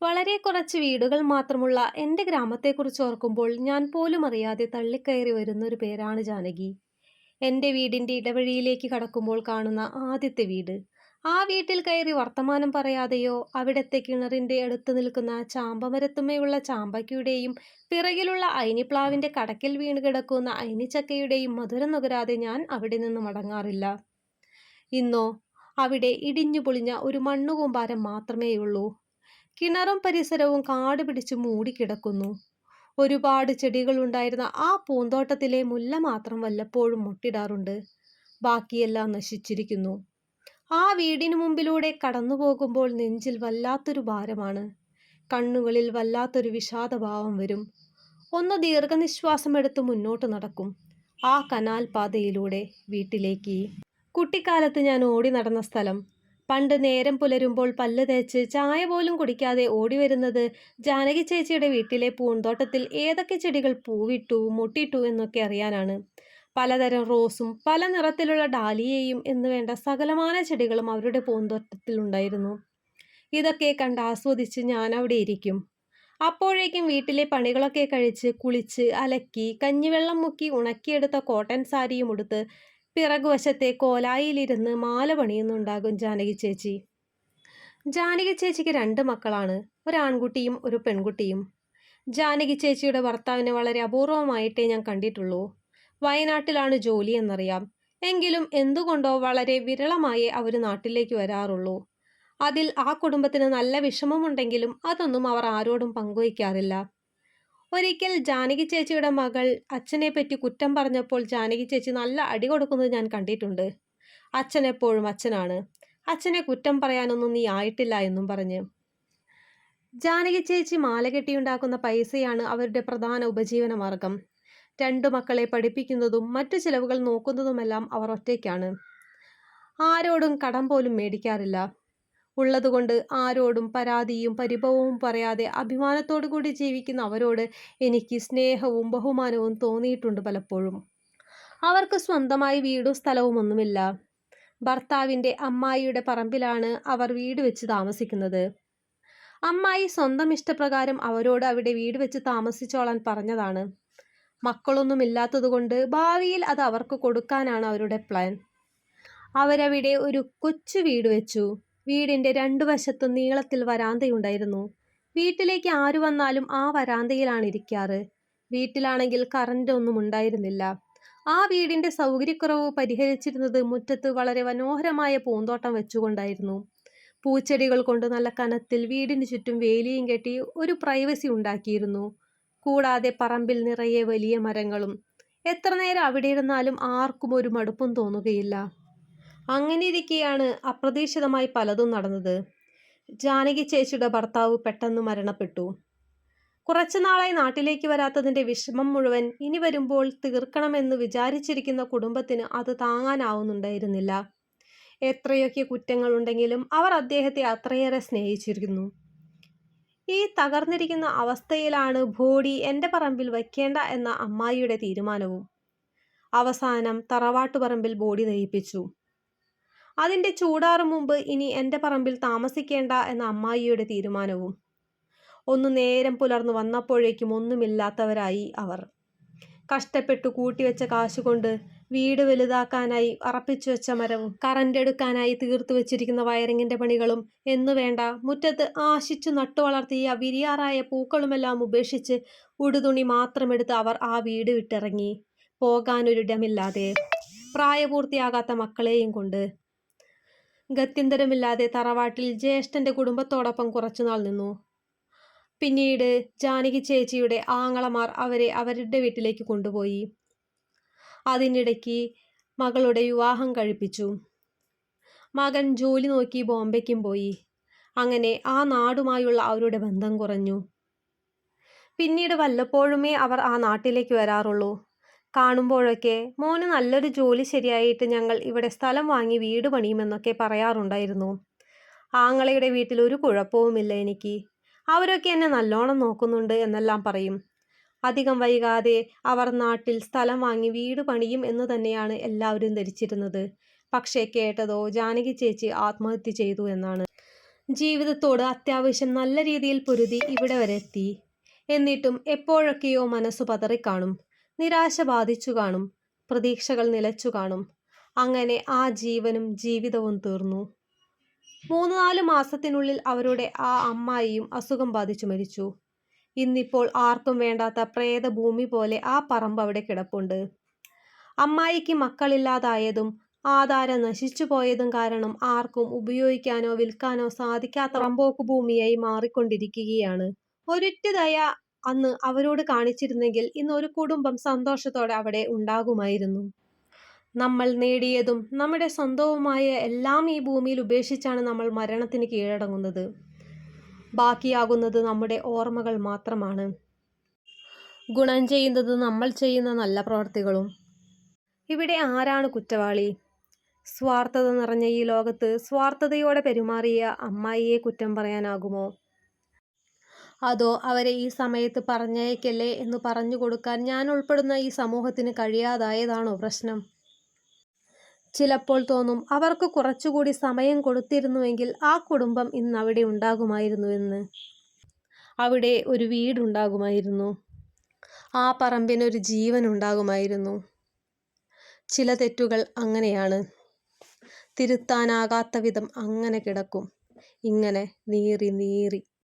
വളരെ കുറച്ച് വീടുകൾ മാത്രമുള്ള എൻ്റെ ഗ്രാമത്തെക്കുറിച്ച് ഓർക്കുമ്പോൾ ഞാൻ പോലും അറിയാതെ തള്ളിക്കയറി വരുന്നൊരു പേരാണ് ജാനകി. എൻ്റെ വീടിൻ്റെ ഇടവഴിയിലേക്ക് കടക്കുമ്പോൾ കാണുന്ന ആദ്യത്തെ വീട്. ആ വീട്ടിൽ കയറി വർത്തമാനം പറയാതെയോ അവിടത്തെ കിണറിൻ്റെ അടുത്ത് നിൽക്കുന്ന ചാമ്പമരത്തുമ്മയുള്ള ചാമ്പയ്ക്കയുടെയും പിറകിലുള്ള അയിനിപ്ലാവിൻ്റെ കടക്കിൽ വീണ് കിടക്കുന്ന അയിനിച്ചക്കയുടെയും മധുരം നുകരാതെ ഞാൻ അവിടെ നിന്ന് മടങ്ങാറില്ല. ഇന്നോ അവിടെ ഇടിഞ്ഞു പൊളിഞ്ഞ ഒരു മണ്ണുകൂമ്പാരം മാത്രമേയുള്ളൂ. കിണറും പരിസരവും കാട് പിടിച്ച് മൂടിക്കിടക്കുന്നു. ഒരുപാട് ചെടികളുണ്ടായിരുന്ന ആ പൂന്തോട്ടത്തിലെ മുല്ല മാത്രം വല്ലപ്പോഴും മുട്ടിടാറുണ്ട്. ബാക്കിയെല്ലാം നശിച്ചിരിക്കുന്നു. ആ വീടിനു മുമ്പിലൂടെ കടന്നു പോകുമ്പോൾ നെഞ്ചിൽ വല്ലാത്തൊരു ഭാരമാണ്. കണ്ണുകളിൽ വല്ലാത്തൊരു വിഷാദഭാവം വരും. ഒന്ന് ദീർഘനിശ്വാസമെടുത്ത് മുന്നോട്ട് നടക്കും. ആ കനാൽ പാതയിലൂടെ വീട്ടിലേക്ക്. കുട്ടിക്കാലത്ത് ഞാൻ ഓടി നടന്ന സ്ഥലം. പണ്ട് നേരം പുലരുമ്പോൾ പല്ല് തേച്ച് ചായ പോലും കുടിക്കാതെ ഓടി വരുന്നത് ജാനകി ചേച്ചിയുടെ വീട്ടിലെ പൂന്തോട്ടത്തിൽ ഏതൊക്കെ ചെടികൾ പൂവിട്ടു മുട്ടിട്ടു എന്നൊക്കെ അറിയാനാണ്. പലതരം റോസും പല നിറത്തിലുള്ള ഡാലിയയും എന്ന് വേണ്ട സകലമാന ചെടികളും അവരുടെ പൂന്തോട്ടത്തിൽ ഉണ്ടായിരുന്നു. ഇതൊക്കെ കണ്ട് ആസ്വദിച്ച് ഞാൻ അവിടെ ഇരിക്കും. അപ്പോഴേക്കും വീട്ടിലെ പണികളൊക്കെ കഴിച്ച് കുളിച്ച് അലക്കി കഞ്ഞിവെള്ളം മുക്കി ഉണക്കിയെടുത്ത കോട്ടൺ സാരിയും ഉടുത്ത് പിറകുവശത്തെ കോലായിലിരുന്ന് മാല പണിയുന്നുണ്ടാകും ജാനകി ചേച്ചി. ജാനകി ചേച്ചിക്ക് 2 മക്കളാണ്, ഒരു ആൺകുട്ടിയും ഒരു പെൺകുട്ടിയും. ജാനകി ചേച്ചിയുടെ ഭർത്താവിനെ വളരെ അപൂർവമായിട്ടേ ഞാൻ കണ്ടിട്ടുള്ളൂ. വയനാട്ടിലാണ് ജോലി എന്നറിയാം. എങ്കിലും എന്തുകൊണ്ടോ വളരെ വിരളമായേ അവർ നാട്ടിലേക്ക് വരാറുള്ളൂ. അതിൽ ആ കുടുംബത്തിന് നല്ല വിഷമമുണ്ടെങ്കിലും അതൊന്നും അവർ ആരോടും പങ്കുവയ്ക്കാറില്ല. ഒരിക്കൽ ജാനകി ചേച്ചിയുടെ മകൾ അച്ഛനെ പറ്റി കുറ്റം പറഞ്ഞപ്പോൾ ജാനകി ചേച്ചി നല്ല അടി കൊടുക്കുന്നത് ഞാൻ കണ്ടിട്ടുണ്ട്. അച്ഛൻ എപ്പോഴും അച്ഛനാണ്, അച്ഛനെ കുറ്റം പറയാനൊന്നും നീ ആയിട്ടില്ല എന്നും പറഞ്ഞ്. ജാനകി ചേച്ചി മാല കെട്ടിയുണ്ടാക്കുന്ന പൈസയാണ് അവരുടെ പ്രധാന ഉപജീവന മാർഗം. 2 മക്കളെ പഠിപ്പിക്കുന്നതും മറ്റു ചിലവുകൾ നോക്കുന്നതുമെല്ലാം അവർ ഒറ്റയ്ക്കാണ്. ആരോടും കടം പോലും മേടിക്കാറില്ല. ഉള്ളതുകൊണ്ട് ആരോടും പരാതിയും പരിഭവവും പറയാതെ അഭിമാനത്തോടു കൂടി ജീവിക്കുന്ന അവരോട് എനിക്ക് സ്നേഹവും ബഹുമാനവും തോന്നിയിട്ടുണ്ട് പലപ്പോഴും. അവർക്ക് സ്വന്തമായി വീടും സ്ഥലവും ഒന്നുമില്ല. ഭർത്താവിൻ്റെ അമ്മായിയുടെ പറമ്പിലാണ് അവർ വീട് വെച്ച് താമസിക്കുന്നത്. അമ്മായി സ്വന്തം ഇഷ്ടപ്രകാരം അവരോട് അവിടെ വീട് വെച്ച് താമസിച്ചോളാൻ പറഞ്ഞതാണ്. മക്കളൊന്നുമില്ലാത്തതുകൊണ്ട് ഭാവിയിൽ അത് അവർക്ക് കൊടുക്കാനാണ് അവരുടെ പ്ലാൻ. അവരവിടെ ഒരു കൊച്ചു വീട് വെച്ചു. വീടിൻ്റെ 2 വശത്തും നീളത്തിൽ വരാന്തയുണ്ടായിരുന്നു. വീട്ടിലേക്ക് ആര് വന്നാലും ആ വരാന്തയിലാണ് ഇരിക്കാറ്. വീട്ടിലാണെങ്കിൽ കറണ്ട് ഒന്നും ഉണ്ടായിരുന്നില്ല. ആ വീടിൻ്റെ സൗകര്യക്കുറവ് പരിഹരിച്ചിരുന്നത് മുറ്റത്ത് വളരെ മനോഹരമായ പൂന്തോട്ടം വെച്ചുകൊണ്ടായിരുന്നു. പൂച്ചെടികൾ കൊണ്ട് നല്ല കനത്തിൽ വീടിന് ചുറ്റും വേലിയും കെട്ടി ഒരു പ്രൈവസി ഉണ്ടാക്കിയിരുന്നു. കൂടാതെ പറമ്പിൽ നിറയെ വലിയ മരങ്ങളും. എത്ര നേരം അവിടെ ഇരുന്നാലും ആർക്കും ഒരു മടുപ്പും തോന്നുകയില്ല. അങ്ങനെ ഇരിക്കെയാണ് അപ്രതീക്ഷിതമായി പലതും നടന്നത്. ജാനകി ചേച്ചിയുടെ ഭർത്താവ് പെട്ടെന്ന് മരണപ്പെട്ടു. കുറച്ചു നാളായി നാട്ടിലേക്ക് വരാത്തതിൻ്റെ വിഷമം മുഴുവൻ ഇനി വരുമ്പോൾ തീർക്കണമെന്ന് വിചാരിച്ചിരിക്കുന്ന കുടുംബത്തിന് അത് താങ്ങാനാവുന്നുണ്ടായിരുന്നില്ല. എത്രയൊക്കെ കുറ്റങ്ങളുണ്ടെങ്കിലും അവർ അദ്ദേഹത്തെ അത്രയേറെ സ്നേഹിച്ചിരുന്നു. ഈ തകർന്നിരിക്കുന്ന അവസ്ഥയിലാണ് ബോഡി എൻ്റെ പറമ്പിൽ വയ്ക്കേണ്ട എന്ന അമ്മായിയുടെ തീരുമാനവും. അവസാനം തറവാട്ടുപറമ്പിൽ ബോഡി ദഹിപ്പിച്ചു. അതിൻ്റെ ചൂടാറും മുമ്പ് ഇനി എൻ്റെ പറമ്പിൽ താമസിക്കേണ്ട എന്ന അമ്മായിയുടെ തീരുമാനവും. ഒന്ന് നേരം പുലർന്നു വന്നപ്പോഴേക്കും ഒന്നുമില്ലാത്തവരായി അവർ. കഷ്ടപ്പെട്ടു കൂട്ടിവെച്ച കാശുകൊണ്ട് വീട് വലുതാക്കാനായി അറപ്പിച്ചു വെച്ച മരവും കറണ്ട് എടുക്കാനായി തീർത്തു വെച്ചിരിക്കുന്ന വയറിങ്ങിൻ്റെ പണികളും എന്നുവേണ്ട മുറ്റത്ത് ആശിച്ചു നട്ടുവളർത്തിയ വിരിയാറായ പൂക്കളുമെല്ലാം ഉപേക്ഷിച്ച് ഉടുതുണി മാത്രമെടുത്ത് അവർ ആ വീട് വിട്ടിറങ്ങി. പോകാനൊരിടമില്ലാതെ, പ്രായപൂർത്തിയാകാത്ത മക്കളെയും കൊണ്ട്. ഗത്യന്തരമില്ലാതെ തറവാട്ടിൽ ജ്യേഷ്ഠൻ്റെ കുടുംബത്തോടൊപ്പം കുറച്ചുനാൾ നിന്നു. പിന്നീട് ജാനകി ചേച്ചിയുടെ ആങ്ങളമാർ അവരെ അവരുടെ വീട്ടിലേക്ക് കൊണ്ടുപോയി. അതിനിടയ്ക്ക് മകളുടെ വിവാഹം കഴിപ്പിച്ചു. മകൻ ജോലി നോക്കി ബോംബെക്കും പോയി. അങ്ങനെ ആ നാടുമായുള്ള അവരുടെ ബന്ധം കുറഞ്ഞു. പിന്നീട് വല്ലപ്പോഴുമേ അവർ ആ നാട്ടിലേക്ക് വരാറുള്ളൂ. കാണുമ്പോഴൊക്കെ മോന് നല്ലൊരു ജോലി ശരിയായിട്ട് ഞങ്ങൾ ഇവിടെ സ്ഥലം വാങ്ങി വീട് പണിയുമെന്നൊക്കെ പറയാറുണ്ടായിരുന്നു. ആങ്ങളയുടെ വീട്ടിൽ ഒരു കുഴപ്പവുമില്ല എനിക്ക്, അവരൊക്കെ എന്നെ നല്ലോണം നോക്കുന്നുണ്ട് എന്നെല്ലാം പറയും. അധികം വൈകാതെ അവർ നാട്ടിൽ സ്ഥലം വാങ്ങി വീട് പണിയും എന്ന് തന്നെയാണ് എല്ലാവരും ധരിച്ചിരുന്നത്. പക്ഷേ കേട്ടതോ ജാനകി ചേച്ചി ആത്മഹത്യ ചെയ്തു എന്നാണ്. ജീവിതത്തോട് അത്യാവശ്യം നല്ല രീതിയിൽ പൊരുതി ഇവിടെ വരെ എത്തി. എന്നിട്ടും എപ്പോഴൊക്കെയോ മനസ്സു പതറിക്കാണും, നിരാശ ബാധിച്ചു കാണും, പ്രതീക്ഷകൾ നിലച്ചു കാണും. അങ്ങനെ ആ ജീവനും ജീവിതവും തീർന്നു. 3-4 മാസത്തിനുള്ളിൽ അവരുടെ ആ അമ്മായിയും അസുഖം ബാധിച്ചു മരിച്ചു. ഇന്നിപ്പോൾ ആർക്കും വേണ്ടാത്ത പ്രേതഭൂമി പോലെ ആ പറമ്പ് അവിടെ കിടപ്പുണ്ട്. അമ്മായിക്ക് മക്കളില്ലാതായതും ആധാരം നശിച്ചു പോയതും കാരണം ആർക്കും ഉപയോഗിക്കാനോ വിൽക്കാനോ സാധിക്കാത്ത റമ്പോക്ക് ഭൂമിയായി മാറിക്കൊണ്ടിരിക്കുകയാണ്. ഒരിറ്റു ദയ അന്ന് അവരോട് കാണിച്ചിരുന്നെങ്കിൽ ഇന്ന് ഒരു കുടുംബം സന്തോഷത്തോടെ അവിടെ ഉണ്ടാകുമായിരുന്നു. നമ്മൾ നേടിയതും നമ്മുടെ സ്വന്തവുമായ എല്ലാം ഈ ഭൂമിയിൽ ഉപേക്ഷിച്ചാണ് നമ്മൾ മരണത്തിന് കീഴടങ്ങുന്നത്. ബാക്കിയാകുന്നത് നമ്മുടെ ഓർമ്മകൾ മാത്രമാണ്. ഗുണം ചെയ്യുന്നത് നമ്മൾ ചെയ്യുന്ന നല്ല പ്രവർത്തികളും. ഇവിടെ ആരാണ് കുറ്റവാളി? സ്വാർത്ഥത നിറഞ്ഞ ഈ ലോകത്ത് സ്വാർത്ഥതയോടെ പെരുമാറിയ അമ്മായിയെ കുറ്റം പറയാനാകുമോ? അതോ അവരെ ഈ സമയത്ത് പറഞ്ഞയക്കല്ലേ എന്ന് പറഞ്ഞു കൊടുക്കാൻ ഞാൻ ഉൾപ്പെടുന്ന ഈ സമൂഹത്തിന് കഴിയാതായതാണോ പ്രശ്നം? ചിലപ്പോൾ തോന്നും, അവർക്ക് കുറച്ചുകൂടി സമയം കൊടുത്തിരുന്നുവെങ്കിൽ ആ കുടുംബം ഇന്ന് അവിടെ ഉണ്ടാകുമായിരുന്നുവെന്ന്. അവിടെ ഒരു വീടുണ്ടാകുമായിരുന്നു. ആ പറമ്പിനൊരു ജീവൻ ഉണ്ടാകുമായിരുന്നു. ചില തെറ്റുകൾ അങ്ങനെയാണ്, തിരുത്താനാകാത്ത വിധം അങ്ങനെ കിടക്കും, ഇങ്ങനെ നീറി നീറി.